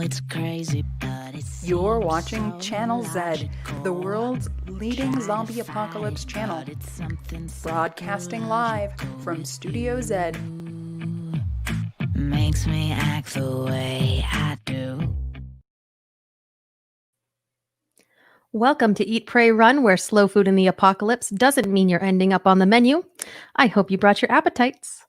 it's crazy, but it's You're watching Channel Z, the world's leading zombie apocalypse channel. Broadcasting live from Studio Z. makes me act the way I do. Welcome to Eat, Pray, Run, where slow food in the apocalypse doesn't mean you're ending up on the menu. I hope you brought your appetites.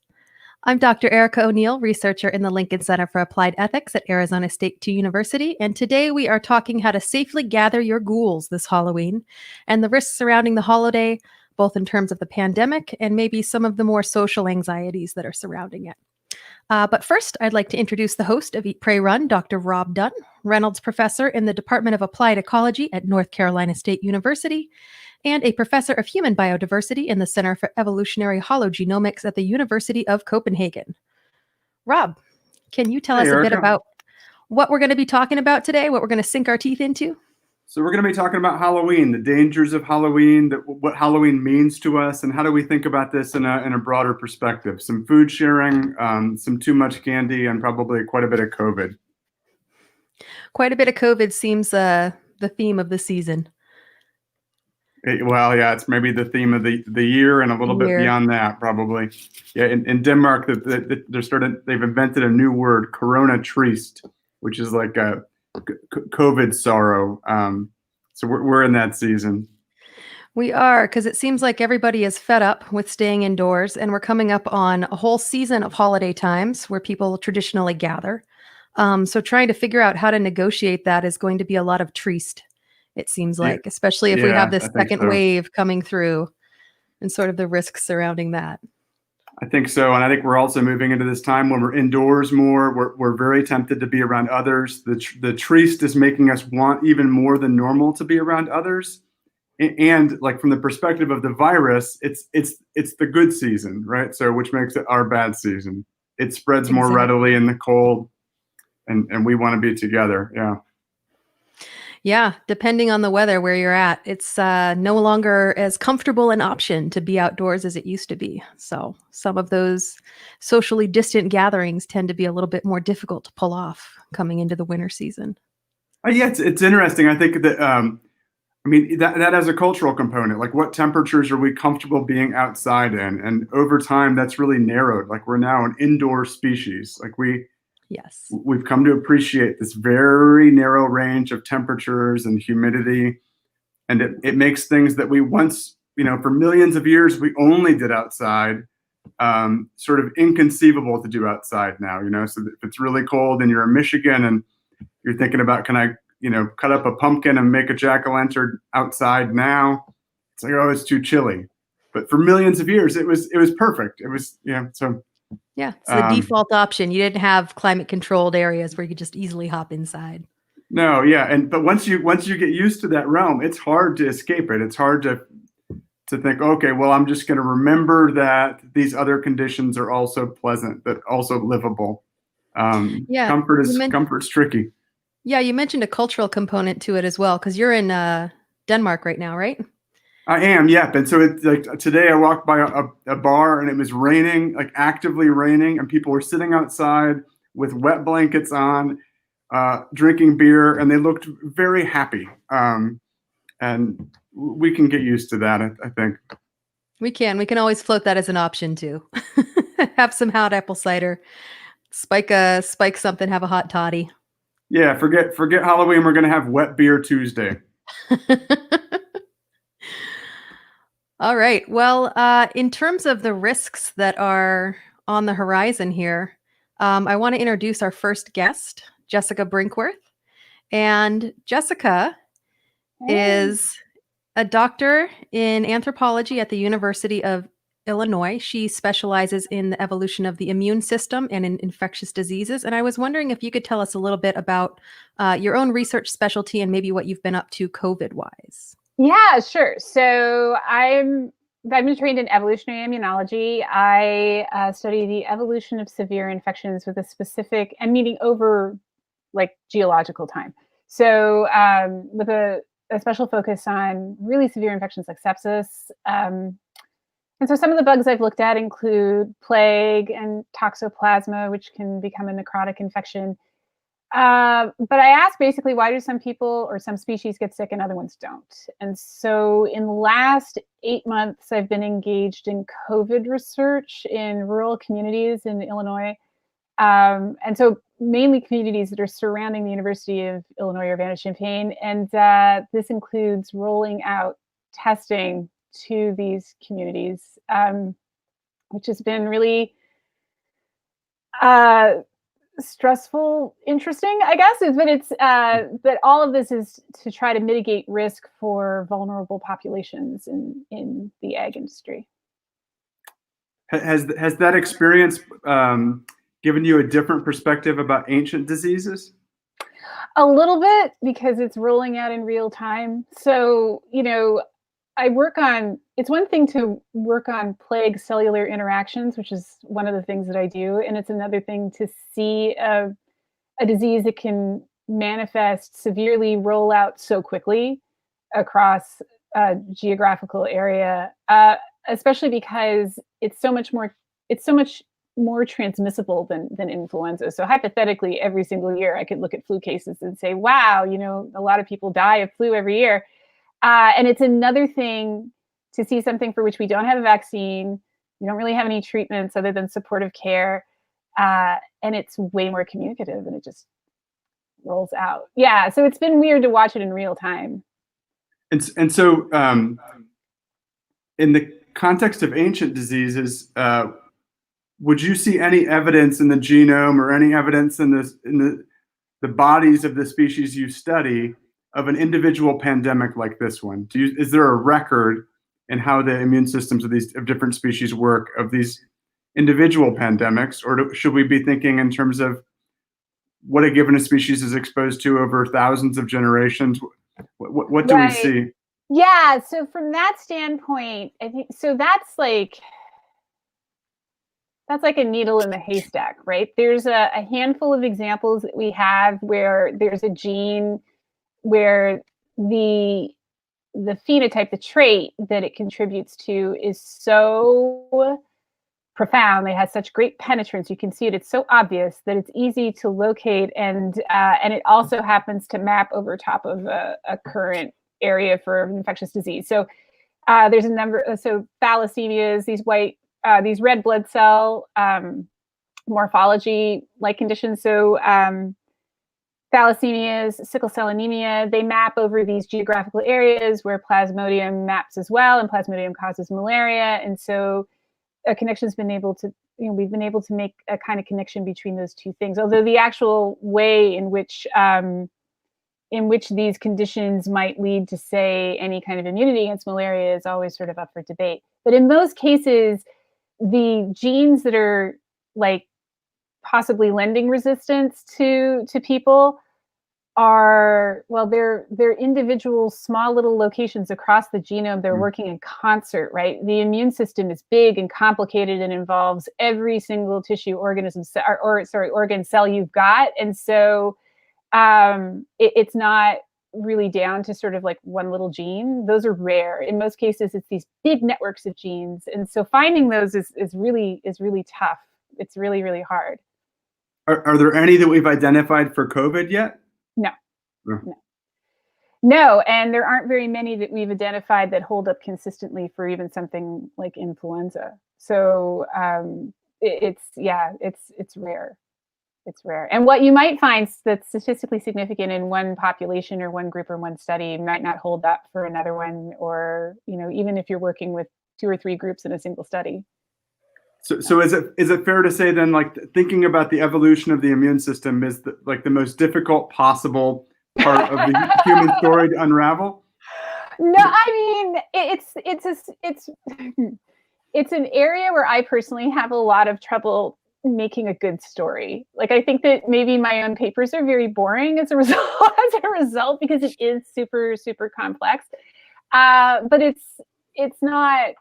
I'm Dr. Erica O'Neil, researcher in the Lincoln Center for Applied Ethics at Arizona State University, and today we are talking how to safely gather your ghouls this Halloween and the risks surrounding the holiday, both in terms of the pandemic and maybe some of the more social anxieties that are surrounding it. But first, I'd like to introduce the host of Eat, Pray, Run, Dr. Rob Dunn Reynolds, professor in the Department of Applied Ecology at North Carolina State University, and a professor of human biodiversity in the Center for Evolutionary Hologenomics at the University of Copenhagen. Rob, can you tell us a bit about what we're going to be talking about today, what we're going to sink our teeth into? So we're going to be talking about Halloween, the dangers of Halloween, what Halloween means to us, and how do we think about this in a broader perspective. Some food sharing, some too much candy, and probably quite a bit of COVID. Quite a bit of COVID seems the theme of the season. It's maybe the theme of the year and a little bit beyond that, probably. Yeah, in Denmark, they've invented a new word, corona trist, which is like a COVID sorrow. So we're in that season. We are, because it seems like everybody is fed up with staying indoors, and we're coming up on a whole season of holiday times where people traditionally gather. So trying to figure out how to negotiate that is going to be a lot of trist, it seems like, especially if we have this second wave coming through and sort of the risks surrounding that. I think so. And I think we're also moving into this time when we're indoors more. We're very tempted to be around others. The trist is making us want even more than normal to be around others. And like from the perspective of the virus, it's the good season, right? So which makes it our bad season. It spreads more readily in the cold, and we want to be together. Yeah. Yeah, depending on the weather where you're at, it's no longer as comfortable an option to be outdoors as it used to be. So some of those socially distant gatherings tend to be a little bit more difficult to pull off coming into the winter season. Yeah, it's interesting. I think that that has a cultural component. Like, what temperatures are we comfortable being outside in? And over time, that's really narrowed. Like, we're now an indoor species. Like we've come to appreciate this very narrow range of temperatures and humidity. And it makes things that we once, for millions of years, we only did outside, sort of inconceivable to do outside now, so if it's really cold and you're in Michigan and you're thinking about, can I, cut up a pumpkin and make a jack-o'-lantern outside now? It's like, oh, it's too chilly. But for millions of years, it was perfect. It was, so. Yeah, it's the default option. You didn't have climate controlled areas where you could just easily hop inside. No, yeah, but once you get used to that realm, it's hard to escape it. It's hard to think, okay, well, I'm just going to remember that these other conditions are also pleasant, but also livable. Comfort's tricky. Yeah, you mentioned a cultural component to it as well, because you're in Denmark right now, right? I am, yeah. And so it's like today I walked by a bar and it was raining, like actively raining, and people were sitting outside with wet blankets on, drinking beer, and they looked very happy. And we can get used to that, I think. We can always float that as an option too. Have some hot apple cider, spike something, have a hot toddy. Yeah, forget Halloween. We're gonna have wet beer Tuesday. All right. Well, in terms of the risks that are on the horizon here, I want to introduce our first guest, Jessica Brinkworth. And Jessica is a doctor in anthropology at the University of Illinois. She specializes in the evolution of the immune system and in infectious diseases. And I was wondering if you could tell us a little bit about your own research specialty and maybe what you've been up to COVID-wise. Yeah, sure. So I've been trained in evolutionary immunology. I study the evolution of severe infections with a specific, and meaning over like geological time. So with a special focus on really severe infections like sepsis. And so some of the bugs I've looked at include plague and toxoplasma, which can become a necrotic infection. But I asked basically, why do some people or some species get sick and other ones don't? And so in the last 8 months, I've been engaged in COVID research in rural communities in Illinois. And so mainly communities that are surrounding the University of Illinois Urbana-Champaign. And this includes rolling out testing to these communities, which has been really stressful, interesting, I guess. But all of this is to try to mitigate risk for vulnerable populations in the ag industry. Has that experience given you a different perspective about ancient diseases? A little bit, because it's rolling out in real time. So, it's one thing to work on plague cellular interactions, which is one of the things that I do. And it's another thing to see a disease that can manifest severely, roll out so quickly across a geographical area, especially because it's so much more transmissible than influenza. So hypothetically, every single year I could look at flu cases and say, wow, a lot of people die of flu every year. And it's another thing to see something for which we don't have a vaccine. We don't really have any treatments other than supportive care. And it's way more communicative and it just rolls out. Yeah, so it's been weird to watch it in real time. And so in the context of ancient diseases, would you see any evidence in the genome or any evidence in the bodies of the species you study of an individual pandemic like this one? Is there a record in how the immune systems of different species work of these individual pandemics, or should we be thinking in terms of what a given species is exposed to over thousands of generations? What do we see? Yeah, so from that standpoint, I think that's like a needle in the haystack, right? There's a handful of examples that we have where there's a gene where the phenotype, the trait that it contributes to is so profound. It has such great penetrance. You can see it. It's so obvious that it's easy to locate, and it also happens to map over top of a current area for infectious disease. So there's a number. So thalassemias, these red blood cell morphology like conditions. So thalassemias, sickle cell anemia, they map over these geographical areas where Plasmodium maps as well, and Plasmodium causes malaria. And so a connection's been able to, we've been able to make a kind of connection between those two things. Although the actual way in which these conditions might lead to, say, any kind of immunity against malaria is always sort of up for debate. But in most cases, the genes that are like possibly lending resistance to people are, well, they're individual small little locations across the genome. They're working in concert, right? The immune system is big and complicated and involves every single tissue, organ cell you've got. And so it's not really down to sort of like one little gene. Those are rare. In most cases, it's these big networks of genes. And so finding those is really tough. It's really, really hard. Are there any that we've identified for COVID yet? No, and there aren't very many that we've identified that hold up consistently for even something like influenza. So it's rare. It's rare. And what you might find that's statistically significant in one population or one group or one study might not hold up for another one, or even if you're working with 2 or 3 groups in a single study. So is it fair to say then, like, thinking about the evolution of the immune system is the most difficult possible part of the human story to unravel? No, I mean it's an area where I personally have a lot of trouble making a good story. Like, I think that maybe my own papers are very boring as a result because it is super, super complex. But it's not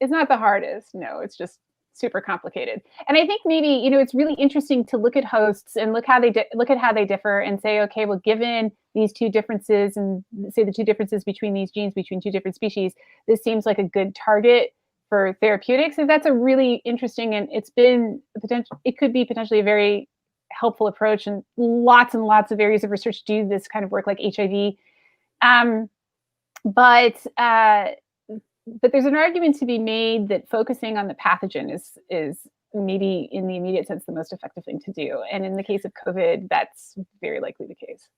the hardest. No, it's just super complicated. And I think maybe, it's really interesting to look at hosts and look at how they differ and say, okay, well, given these 2 differences and say the 2 differences between these genes between 2 different species, this seems like a good target for therapeutics. And that's a really interesting, and it could be potentially a very helpful approach, and lots of areas of research do this kind of work, like HIV. But there's an argument to be made that focusing on the pathogen is maybe in the immediate sense the most effective thing to do. And in the case of COVID, that's very likely the case.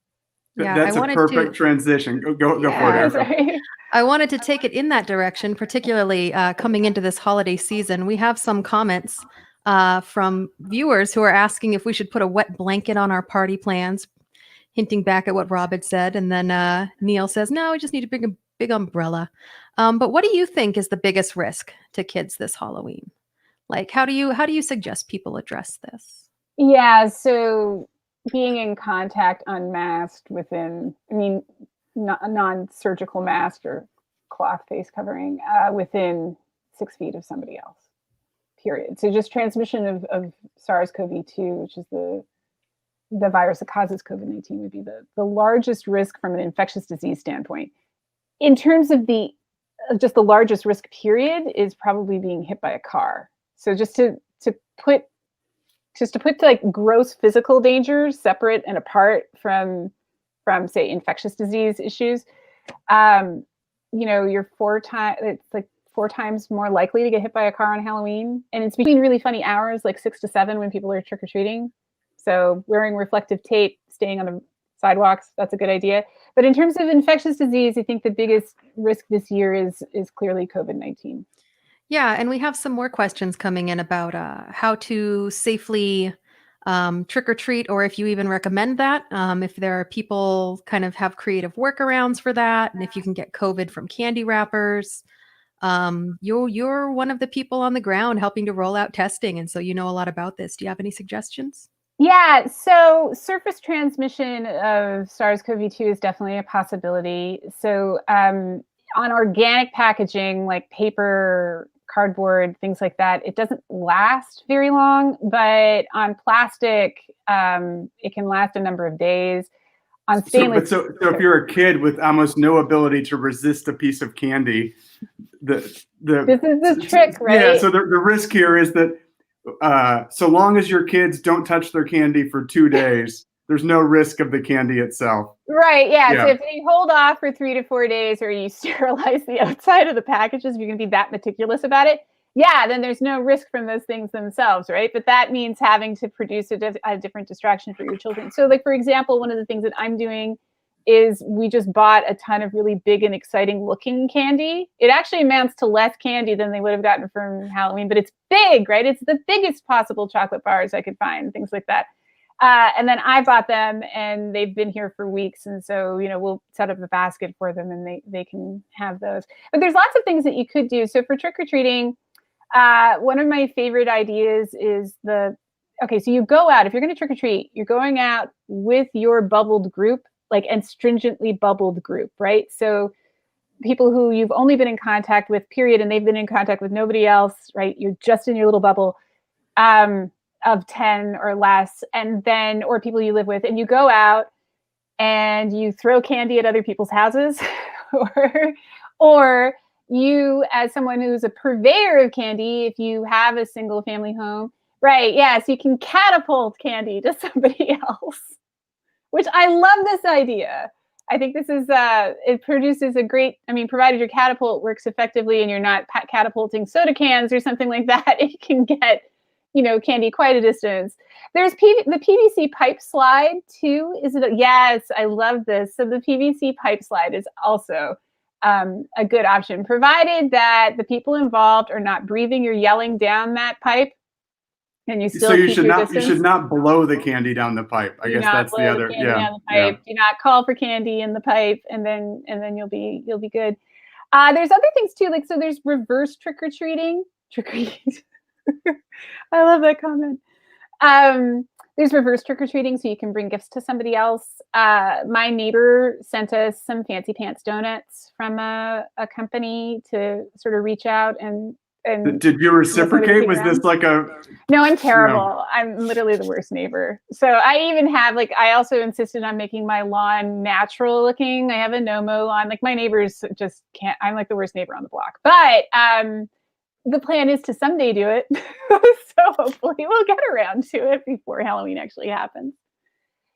Yeah, that's a perfect transition. Go for it, Erica. Right. I wanted to take it in that direction, particularly coming into this holiday season. We have some comments from viewers who are asking if we should put a wet blanket on our party plans, hinting back at what Rob had said. And then Neil says, no, we just need to bring a big umbrella. But what do you think is the biggest risk to kids this Halloween? Like, how do you suggest people address this? Yeah, so being in contact unmasked within, a non-surgical mask or cloth face covering within 6 feet of somebody else, period. So just transmission of SARS-CoV-2, which is the virus that causes COVID-19, would be the largest risk from an infectious disease standpoint. In terms of just the largest risk period is probably being hit by a car. So just to put like gross physical dangers separate and apart from say infectious disease issues, you're it's like 4 times more likely to get hit by a car on Halloween, and it's between really funny hours like 6 to 7 when people are trick-or-treating. So wearing reflective tape, staying on the sidewalks, that's a good idea. But in terms of infectious disease, I think the biggest risk this year is clearly COVID-19. Yeah, and we have some more questions coming in about how to safely trick or treat, or if you even recommend that. If there are people kind of have creative workarounds for that, and if you can get COVID from candy wrappers. You're one of the people on the ground helping to roll out testing, and so you know a lot about this. Do you have any suggestions? Yeah, so surface transmission of SARS-CoV-2 is definitely a possibility. So on organic packaging like paper, cardboard, things like that, it doesn't last very long, but on plastic, it can last a number of days. On stainless, so if you're a kid with almost no ability to resist a piece of candy, this is the trick, right? Yeah, so the risk here is that so long as your kids don't touch their candy for 2 days, there's no risk of the candy itself. Right, yeah. So if you hold off for 3 to 4 days, or you sterilize the outside of the packages, if you're going to be that meticulous about it, then there's no risk from those things themselves, right? But that means having to produce a different distraction for your children. So like, for example, one of the things that I'm doing is we just bought a ton of really big and exciting looking candy. It actually amounts to less candy than they would have gotten from Halloween, but it's big, right? It's the biggest possible chocolate bars I could find, things like that. And then I bought them, and they've been here for weeks. And so, we'll set up a basket for them, and they can have those. But there's lots of things that you could do. So for trick-or-treating, one of my favorite ideas is so you go out, if you're going to trick-or-treat, you're going out with your bubbled group, like, and stringently bubbled group, right? So people who you've only been in contact with, period, and they've been in contact with nobody else, right? You're just in your little bubble of 10 or less, and then, or people you live with, and you go out and you throw candy at other people's houses, or you, as someone who's a purveyor of candy, if you have a single family home, right? Yes, you can catapult candy to somebody else. Which I love this idea. I think this is, it produces a great, provided your catapult works effectively and you're not catapulting soda cans or something like that, it can get, candy quite a distance. There's the PVC pipe slide too. Yes, I love this. So the PVC pipe slide is also a good option, provided that the people involved are not breathing or yelling down that pipe. And you still you should not blow the candy down the pipe. I guess that's the other. Yeah. Do not call for candy in the pipe, and then you'll be good. There's other things too, like, so there's reverse trick-or-treating. I love that comment. There's reverse trick-or-treating, so you can bring gifts to somebody else. My neighbor sent us some fancy pants donuts from a company to sort of reach out and did you reciprocate? Was this like a... No, I'm terrible. No. I'm literally the worst neighbor. So I even have, I also insisted on making my lawn natural looking. I have a no-mow lawn. Like, my neighbors just can't, I'm like the worst neighbor on the block. But the plan is to someday do it. So hopefully we'll get around to it before Halloween actually happens.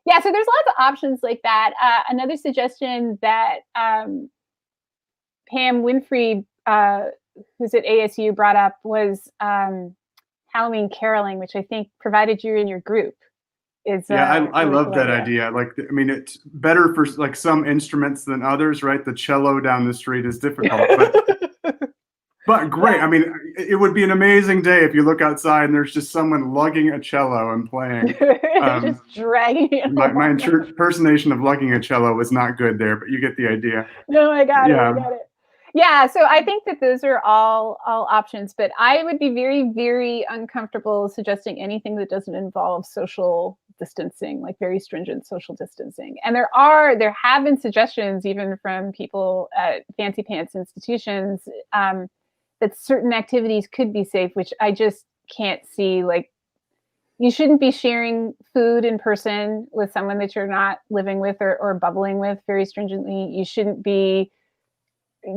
Yeah, so there's lots of options like that. Another suggestion that Pam Winfrey, who's at ASU, brought up was Halloween caroling, which I think, provided you're in your group, is I really love cool that idea. Like, I mean, it's better for like some instruments than others, right? The cello down the street is difficult, but great. Yeah. I mean, it would be an amazing day if you look outside and there's just someone lugging a cello and playing. Just dragging it. My impersonation of lugging a cello was not good there, but you get the idea. No, I got Yeah. it. I got it. Yeah, so I think that those are all options, but I would be very, very uncomfortable suggesting anything that doesn't involve social distancing, like very stringent social distancing. And there have been suggestions even from people at fancy pants institutions that certain activities could be safe, which I just can't see. Like, you shouldn't be sharing food in person with someone that you're not living with or bubbling with very stringently. You shouldn't be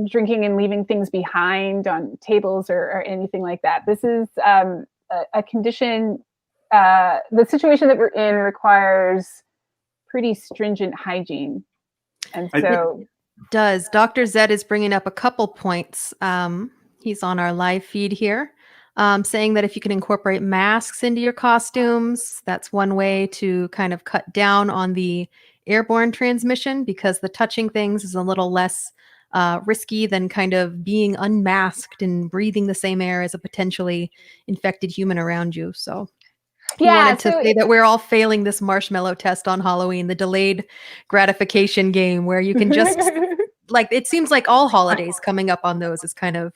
drinking and leaving things behind on tables or anything like that. This is a condition. The situation that we're in requires pretty stringent hygiene. And so does. Dr. Zed is bringing up a couple points. He's on our live feed here, saying that if you can incorporate masks into your costumes, that's one way to kind of cut down on the airborne transmission, because the touching things is a little less risky than kind of being unmasked and breathing the same air as a potentially infected human around you. So he wanted to say that we're all failing this marshmallow test on Halloween, the delayed gratification game, where you can just like, it seems like all holidays coming up on those is kind of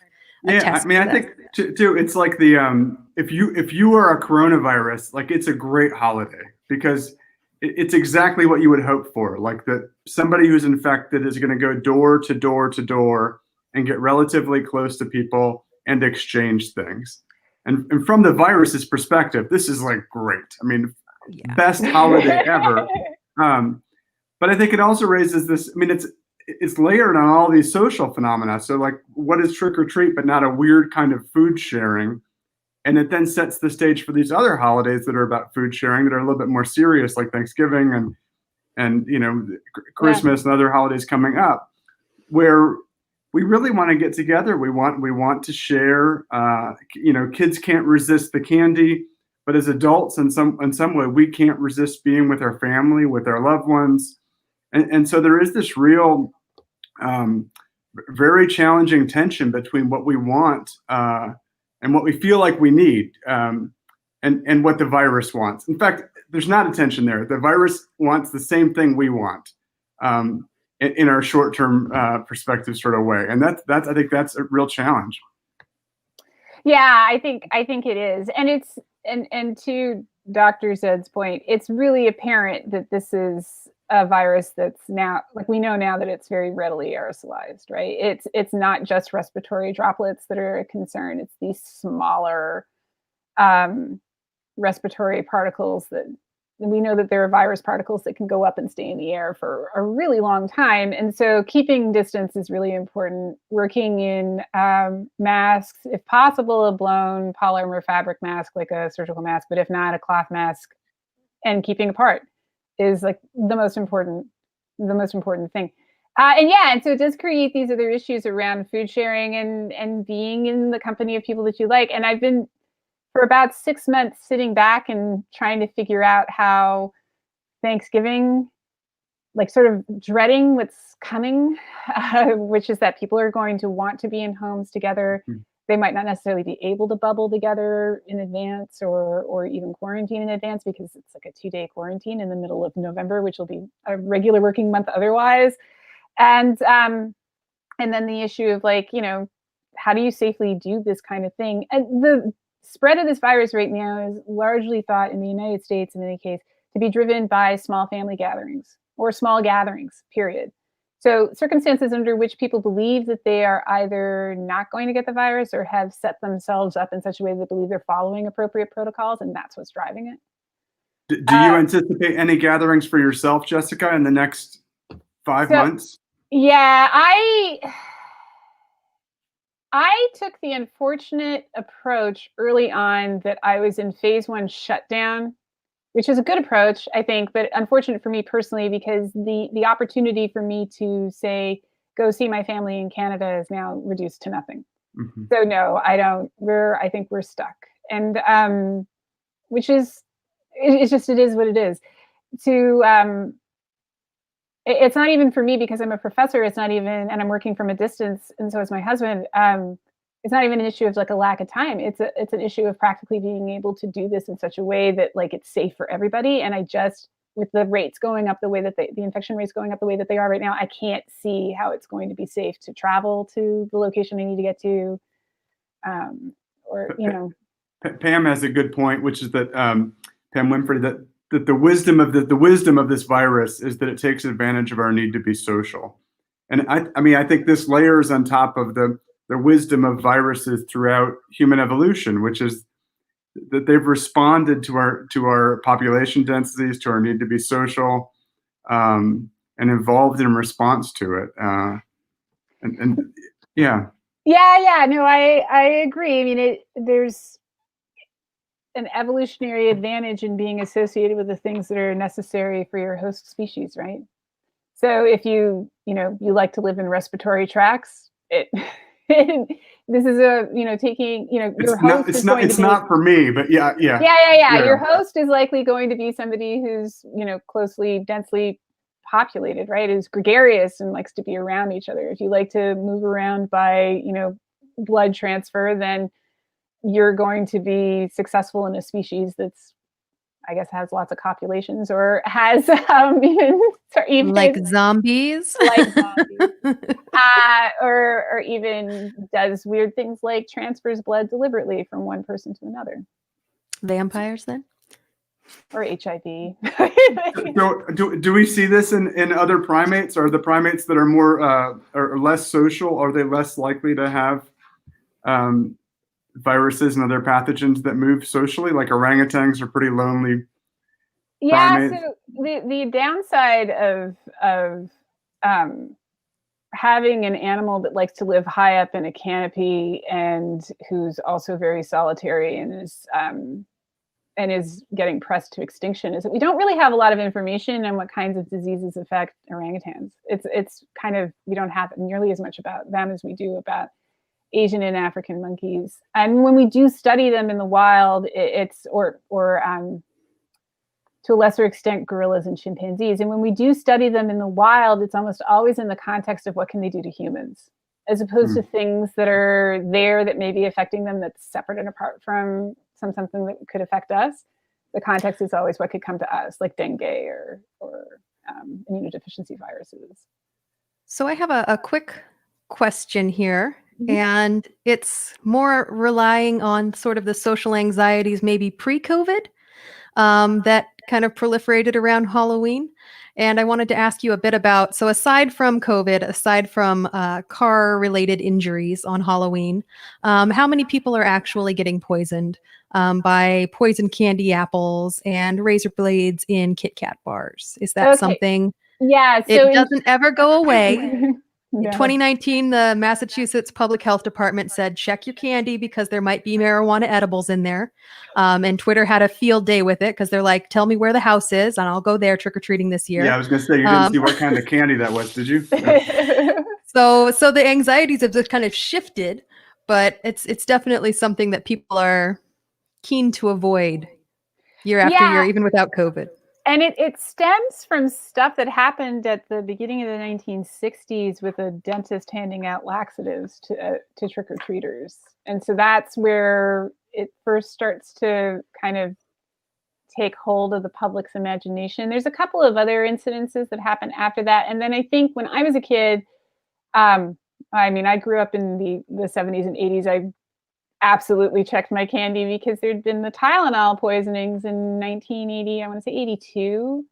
a test. I mean, I think too, it's like the if you are a coronavirus, like, it's a great holiday because it's exactly what you would hope for. Like, that somebody who's infected is going to go door to door to door and get relatively close to people and exchange things. And from the virus's perspective, this is like great. I mean, best holiday ever. But I think it also raises this. I mean, it's layered on all these social phenomena. So, like, what is trick or treat, but not a weird kind of food sharing? And it then sets the stage for these other holidays that are about food sharing, that are a little bit more serious, like Thanksgiving and Christmas and other holidays coming up, where we really want to get together. We want to share. Kids can't resist the candy, but as adults, in some way, we can't resist being with our family, with our loved ones, and so there is this real, very challenging tension between what we want and what we feel like we need, and what the virus wants. In fact, there's not a tension there. The virus wants the same thing we want, in our short-term perspective sort of way, and I think that's a real challenge. Yeah, I think it is, and it's and to Dr. Zed's point, it's really apparent that this is a virus that's now, like, we know now that it's very readily aerosolized, right? It's not just respiratory droplets that are a concern. It's these smaller respiratory particles that we know that there are virus particles that can go up and stay in the air for a really long time. And so keeping distance is really important. Working in masks, if possible, a blown polymer fabric mask, like a surgical mask, but if not, a cloth mask, and keeping apart is like the most important thing. And so it does create these other issues around food sharing and being in the company of people that you like. And I've been, for about 6 months, sitting back and trying to figure out how Thanksgiving, like, sort of dreading what's coming, which is that people are going to want to be in homes together. Mm-hmm. They might not necessarily be able to bubble together in advance or even quarantine in advance, because it's like a 2-day quarantine in the middle of November, which will be a regular working month otherwise. And then the issue of, like, how do you safely do this kind of thing? And the spread of this virus right now is largely thought in the United States, in any case, to be driven by small family gatherings or small gatherings, period. So circumstances under which people believe that they are either not going to get the virus or have set themselves up in such a way that they believe they're following appropriate protocols, and that's what's driving it. Do you anticipate any gatherings for yourself, Jessica, in the next 5 months? Yeah, I took the unfortunate approach early on that I was in phase 1 shutdown, which is a good approach, I think, but unfortunate for me personally because the opportunity for me to say go see my family in Canada is now reduced to nothing. Mhm. So no, I don't. I think we're stuck, and which is it's just it is what it is. To it's not even for me because I'm a professor. It's not even, and I'm working from a distance, and so is my husband. It's not even an issue of like a lack of time. It's an issue of practically being able to do this in such a way that like it's safe for everybody. And I just, with the rates going up the way that the infection rates going up the way that they are right now, I can't see how it's going to be safe to travel to the location I need to get to, or you know. Pam has a good point, which is that Pam Winfrey, that the wisdom of this virus is that it takes advantage of our need to be social. And I mean, I think this layers on top of the wisdom of viruses throughout human evolution, which is that they've responded to our population densities, to our need to be social, and evolved in response to it. And yeah. Yeah, no, I agree. I mean, there's an evolutionary advantage in being associated with the things that are necessary for your host species, right? So if you like to live in respiratory tracts, this is taking, your host is going to be. It's not for me, but yeah. Your host is likely going to be somebody who's, closely, densely populated, right? Is gregarious and likes to be around each other. If you like to move around by, blood transfer, then you're going to be successful in a species that's, I guess, has lots of copulations or has even like zombies, or even does weird things like transfers blood deliberately from one person to another. Vampires, then, or HIV. So, do we see this in other primates? Are the primates that are more or less social, are they less likely to have viruses and other pathogens that move socially? Like orangutans are pretty lonely. Yeah. Primates. So the downside of having an animal that likes to live high up in a canopy and who's also very solitary and is getting pressed to extinction is that we don't really have a lot of information on what kinds of diseases affect orangutans. It's kind of, we don't have nearly as much about them as we do about Asian and African monkeys. And when we do study them in the wild, or to a lesser extent, gorillas and chimpanzees. And when we do study them in the wild, it's almost always in the context of what can they do to humans, as opposed to things that are there that may be affecting them that's separate and apart from something that could affect us. The context is always what could come to us, like dengue or immunodeficiency viruses. So I have a quick question here, and it's more relying on sort of the social anxieties maybe pre-COVID that kind of proliferated around Halloween. And I wanted to ask you a bit about, so aside from COVID, aside from car-related injuries on Halloween, how many people are actually getting poisoned by poisoned candy apples and razor blades in Kit Kat bars? Is that something? Yeah. So it doesn't ever go away. No. In 2019, the Massachusetts Public Health Department said, check your candy because there might be marijuana edibles in there. And Twitter had a field day with it because they're like, tell me where the house is and I'll go there trick-or-treating this year. Yeah, I was going to say, you didn't see what kind of candy that was, did you? So the anxieties have just kind of shifted, but it's definitely something that people are keen to avoid year after year, even without COVID. And it stems from stuff that happened at the beginning of the 1960s with a dentist handing out laxatives to trick-or-treaters. And so that's where it first starts to kind of take hold of the public's imagination. There's a couple of other incidences that happened after that. And then I think when I was a kid, I grew up in the 70s and 80s. I absolutely checked my candy because there'd been the Tylenol poisonings in 1980, I want to say 82,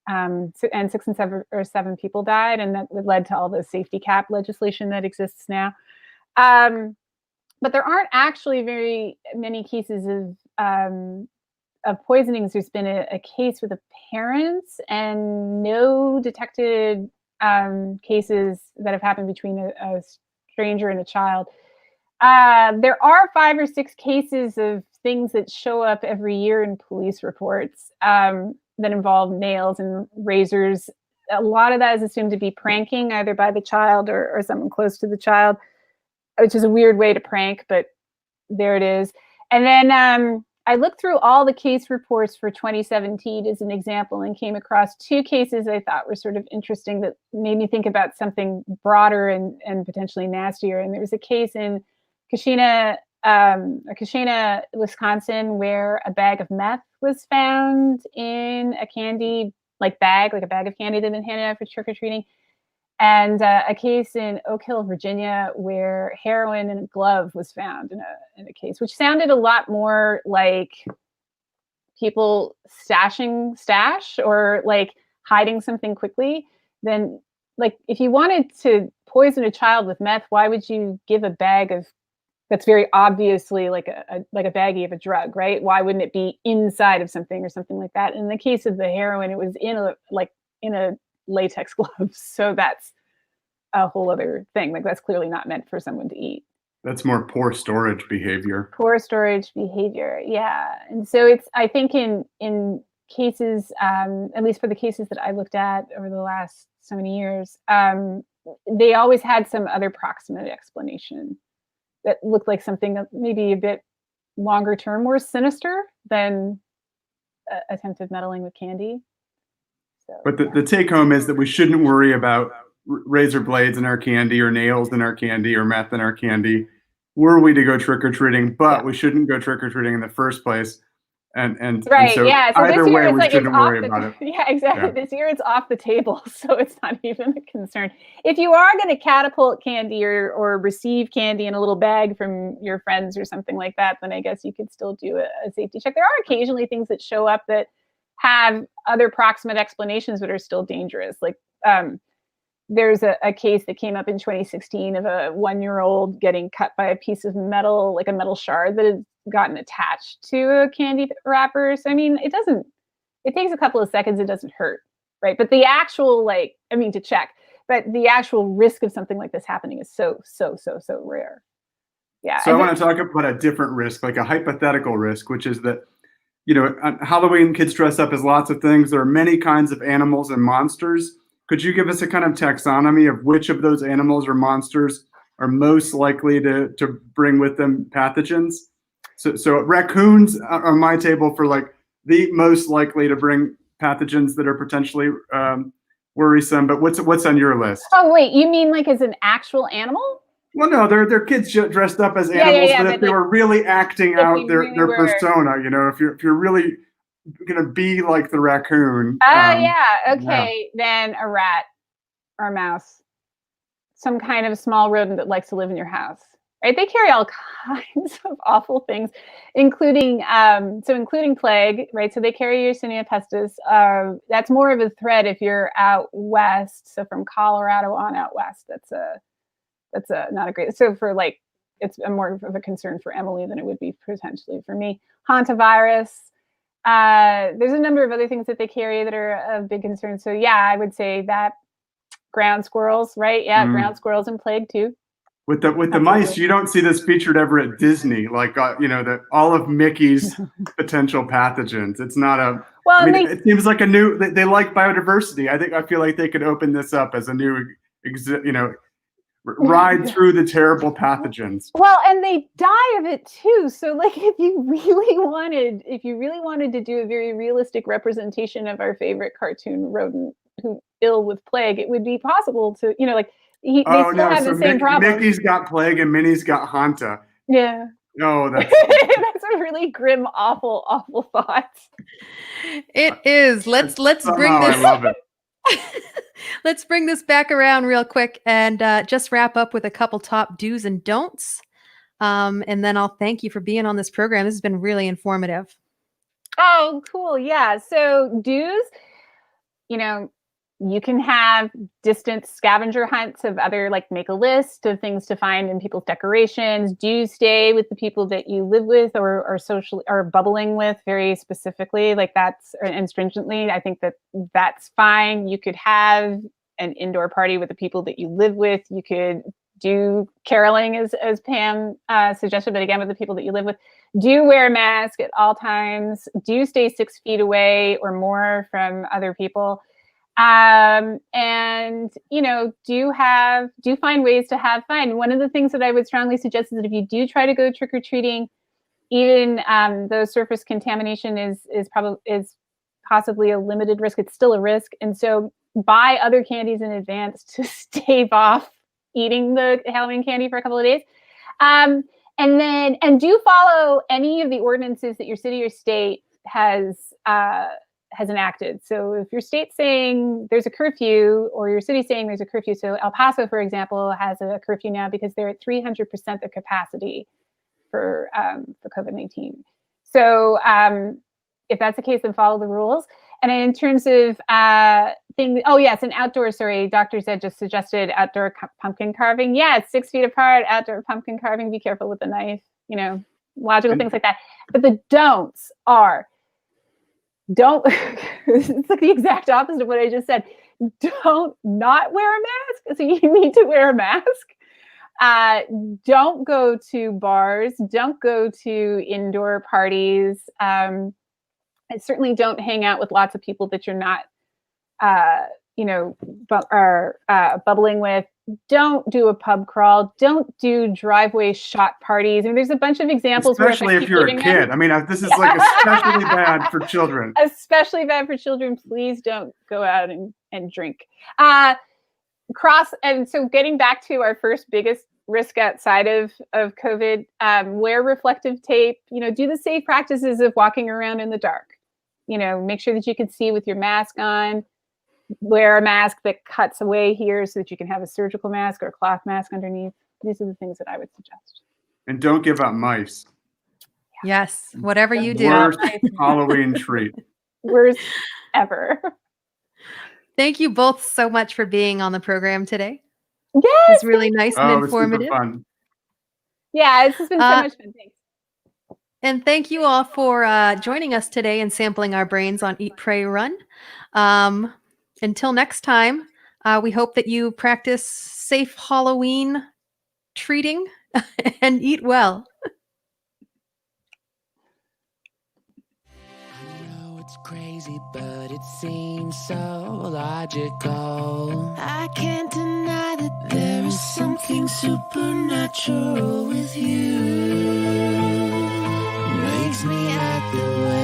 and 6 or 7 people died, and that led to all the safety cap legislation that exists now. But there aren't actually very many cases of poisonings. There's been a case with the parents, and no detected cases that have happened between a stranger and a child. There are 5 or 6 cases of things that show up every year in police reports that involve nails and razors. A lot of that is assumed to be pranking, either by the child or someone close to the child, which is a weird way to prank, but there it is. And then I looked through all the case reports for 2017 as an example and came across 2 cases I thought were sort of interesting that made me think about something broader and potentially nastier. And there was a case in Kashina, Wisconsin, where a bag of meth was found in a candy bag, like a bag of candy that had been handed out for trick-or-treating. And a case in Oak Hill, Virginia, where heroin in a glove was found in a case, which sounded a lot more like people stash or like hiding something quickly than like if you wanted to poison a child with meth, why would you give a bag of that's very obviously like a baggie of a drug, right? Why wouldn't it be inside of something or something like that? In the case of the heroin, it was in a latex gloves. So that's a whole other thing. Like that's clearly not meant for someone to eat. That's more poor storage behavior. Poor storage behavior. Yeah. And so it's, I think in cases, at least for the cases that I looked at over the last so many years, they always had some other proximate explanation that looked like something maybe a bit longer term, more sinister than attempted meddling with candy. But the take home is that we shouldn't worry about razor blades in our candy or nails in our candy or meth in our candy were we to go trick-or-treating, but we shouldn't go trick-or-treating in the first place. And right, so yeah. So either this year way, it's we like shouldn't worry about it. Yeah, exactly. Yeah. This year it's off the table, so it's not even a concern. If you are going to catapult candy or receive candy in a little bag from your friends or something like that, then I guess you could still do a safety check. There are occasionally things that show up that have other proximate explanations but are still dangerous. Like there's a case that came up in 2016 of a 1-year-old getting cut by a piece of metal, like a metal shard that had gotten attached to a candy wrapper. So, I mean, it takes a couple of seconds. It doesn't hurt, right? But the actual, to check, but the actual risk of something like this happening is so rare. Yeah. So I want to talk about a different risk, like a hypothetical risk, which is that, on Halloween, kids dress up as lots of things. There are many kinds of animals and monsters. Could you give us a kind of taxonomy of which of those animals or monsters are most likely to bring with them pathogens? So raccoons are on my table for like the most likely to bring pathogens that are potentially worrisome. But what's on your list? Oh, wait, you mean like as an actual animal? Well, no, they're kids dressed up as animals, but if they were really acting out their persona, if you're really gonna be like the raccoon. Then a rat or a mouse, some kind of small rodent that likes to live in your house. Right? They carry all kinds of awful things, including plague. Right? So they carry Yersinia pestis. That's more of a threat if you're out west. So from Colorado on out west, that's not a great. So for it's more of a concern for Emily than it would be potentially for me. Hantavirus. There's a number of other things that they carry that are a big concern. So yeah, I would say that ground squirrels, right? Yeah, ground squirrels and plague too. With the mice, you don't see this featured ever at Disney, like all of Mickey's potential pathogens. It's not a. Well, it seems like a new. They like biodiversity. I feel like they could open this up as a new, ride through the terrible pathogens. Well, and they die of it too. So if you really wanted to do a very realistic representation of our favorite cartoon rodent who ill with plague, it would be possible to, they still have the same problem. Mickey's got plague and Minnie's got Hanta. Yeah. No, that's that's a really grim, awful thought. It is. Let's bring this. I love it. Let's bring this back around real quick and just wrap up with a couple top do's and don'ts. And then I'll thank you for being on this program. This has been really informative. Oh, cool. Yeah. So do's, you can have distant scavenger hunts of other, make a list of things to find in people's decorations. Do stay with the people that you live with or socially or bubbling with very specifically, and stringently. I think that's fine. You could have an indoor party with the people that you live with. You could do caroling as Pam suggested, but again, with the people that you live with. Do wear a mask at all times. Do stay 6 feet away or more from other people. And, do find ways to have fun. One of the things that I would strongly suggest is that if you do try to go trick-or-treating, even though surface contamination is possibly a limited risk, it's still a risk. And so buy other candies in advance to stave off eating the Halloween candy for a couple of days. And do follow any of the ordinances that your city or state has enacted. So if your state's saying there's a curfew, or your city's saying there's a curfew, so El Paso, for example, has a curfew now because they're at 300% of capacity for COVID-19. So if that's the case, then follow the rules. And in terms of things, and outdoor, Dr. Zed just suggested outdoor pumpkin carving. Yeah, it's 6 feet apart, outdoor pumpkin carving. Be careful with the knife, logical things like that. But the don'ts are, it's like the exact opposite of what I just said. Don't not wear a mask. So you need to wear a mask. Don't go to bars. Don't go to indoor parties. And certainly don't hang out with lots of people that you're not, bubbling with. Don't do a pub crawl. Don't do driveway shot parties. I mean, there's a bunch of examples. Especially if you're a kid. This is like especially bad for children. Especially bad for children. Please don't go out and drink. And so getting back to our first biggest risk outside of COVID, wear reflective tape, do the safe practices of walking around in the dark. Make sure that you can see with your mask on. Wear a mask that cuts away here so that you can have a surgical mask or a cloth mask underneath. These are the things that I would suggest. And don't give out mice. Yes, whatever you do. Worst Halloween treat. Worst ever. Thank you both so much for being on the program today. Yes, it's really nice and informative. It's fun. Yeah, this has been so much fun. Thanks. And thank you all for joining us today and sampling our brains on Eat, Pray, Run. Until next time, we hope that you practice safe Halloween treating and eat well. I know it's crazy, but it seems so logical. I can't deny that there is something supernatural with you. Makes me act the way